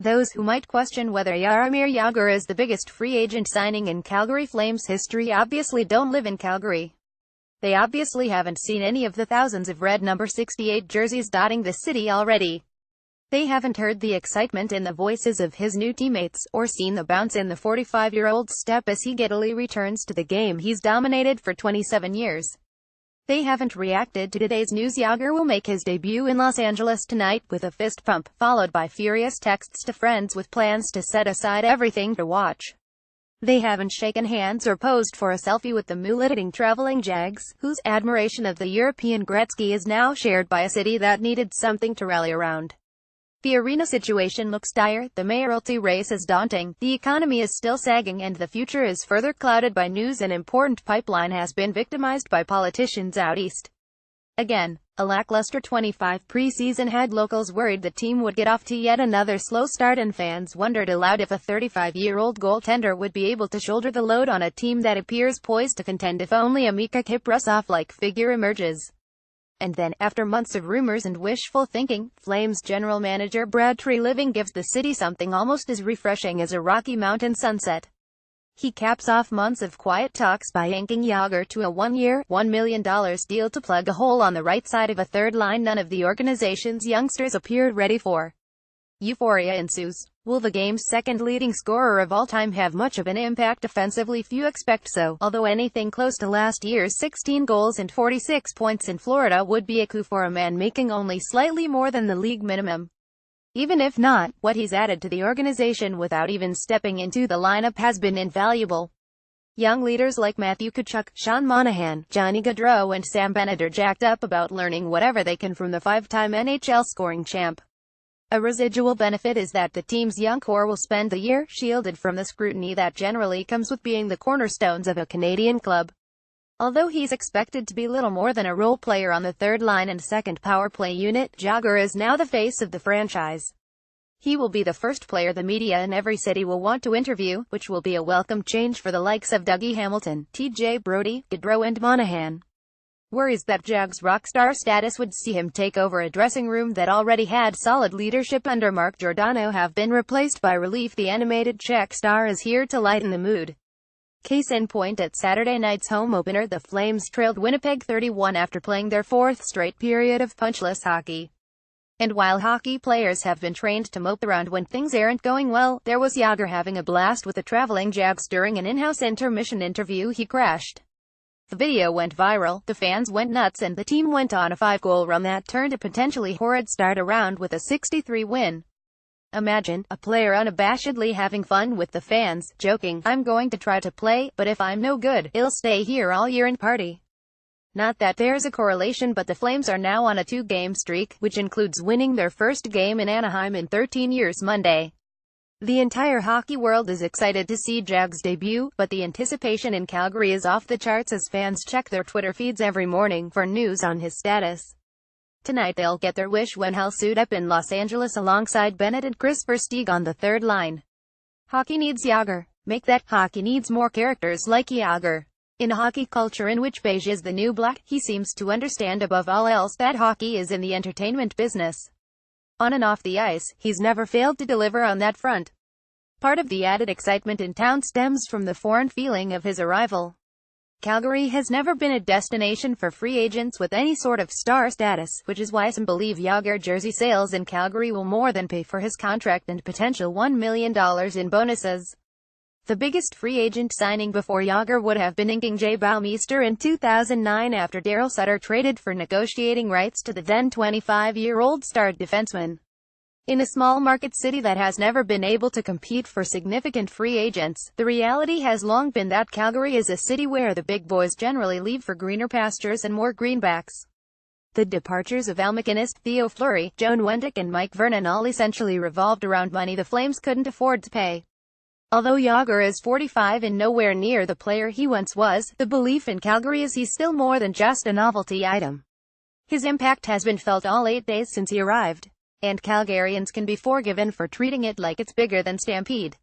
Those who might question whether Jaromir Jagr is the biggest free agent signing in Calgary Flames history obviously don't live in Calgary. They obviously haven't seen any of the thousands of red number 68 jerseys dotting the city already. They haven't heard the excitement in the voices of his new teammates, or seen the bounce in the 45-year-old's step as he giddily returns to the game he's dominated for 27 years. They haven't reacted to today's news. Jagr will make his debut in Los Angeles tonight, with a fist pump, followed by furious texts to friends with plans to set aside everything to watch. They haven't shaken hands or posed for a selfie with the mule-eating traveling Jags, whose admiration of the European Gretzky is now shared by a city that needed something to rally around. The arena situation looks dire, the mayoralty race is daunting, the economy is still sagging, and the future is further clouded by news an important pipeline has been victimized by politicians out east. Again, a lackluster 25 preseason had locals worried the team would get off to yet another slow start, and fans wondered aloud if a 35-year-old goaltender would be able to shoulder the load on a team that appears poised to contend if only a Mika Kiprusoff-like figure emerges. And then, after months of rumors and wishful thinking, Flames general manager Brad Treliving gives the city something almost as refreshing as a Rocky Mountain sunset. He caps off months of quiet talks by inking Jagr to a one-year, $1 million deal to plug a hole on the right side of a third line none of the organization's youngsters appeared ready for. Euphoria ensues. Will the game's second leading scorer of all time have much of an impact offensively? Few expect so, although anything close to last year's 16 goals and 46 points in Florida would be a coup for a man making only slightly more than the league minimum. Even if not, what he's added to the organization without even stepping into the lineup has been invaluable. Young leaders like Matthew Tkachuk, Sean Monahan, Johnny Gaudreau and Sam Bennett are jacked up about learning whatever they can from the five-time NHL scoring champ. A residual benefit is that the team's young core will spend the year shielded from the scrutiny that generally comes with being the cornerstones of a Canadian club. Although he's expected to be little more than a role player on the third line and second power play unit, Jagr is now the face of the franchise. He will be the first player the media in every city will want to interview, which will be a welcome change for the likes of Dougie Hamilton, TJ Brodie, Gaudreau and Monahan. Worries that Jag's rockstar status would see him take over a dressing room that already had solid leadership under Mark Giordano have been replaced by relief. The animated Czech star is here to lighten the mood. Case in point, at Saturday night's home opener, the Flames trailed Winnipeg 31 after playing their fourth straight period of punchless hockey. And while hockey players have been trained to mope around when things aren't going well, there was Jagr having a blast with the traveling Jags. During an in-house intermission interview he crashed. The video went viral, the fans went nuts, and the team went on a 5-goal run that turned a potentially horrid start around with a 6-3 win. Imagine a player unabashedly having fun with the fans, joking, "I'm going to try to play, but if I'm no good, I'll stay here all year and party." Not that there's a correlation, but the Flames are now on a 2-game streak, which includes winning their first game in Anaheim in 13 years Monday. The entire hockey world is excited to see Jag's debut, but the anticipation in Calgary is off the charts as fans check their Twitter feeds every morning for news on his status. Tonight they'll get their wish when he'll suit up in Los Angeles alongside Bennett and Chris Versteeg on the third line. Hockey needs Jagr. Make that. Hockey needs more characters like Jagr. In a hockey culture in which beige is the new black, he seems to understand above all else that hockey is in the entertainment business. On and off the ice, he's never failed to deliver on that front. Part of the added excitement in town stems from the foreign feeling of his arrival. Calgary has never been a destination for free agents with any sort of star status, which is why some believe Jagr jersey sales in Calgary will more than pay for his contract and potential $1 million in bonuses. The biggest free agent signing before Jagr would have been inking Jay Bouwmeester in 2009 after Daryl Sutter traded for negotiating rights to the then 25-year-old star defenseman. In a small market city that has never been able to compete for significant free agents, the reality has long been that Calgary is a city where the big boys generally leave for greener pastures and more greenbacks. The departures of Al MacInnis, Theo Fleury, Joan Wendick and Mike Vernon all essentially revolved around money the Flames couldn't afford to pay. Although Jagr is 45 and nowhere near the player he once was, the belief in Calgary is he's still more than just a novelty item. His impact has been felt all 8 days since he arrived. And Calgarians can be forgiven for treating it like it's bigger than Stampede.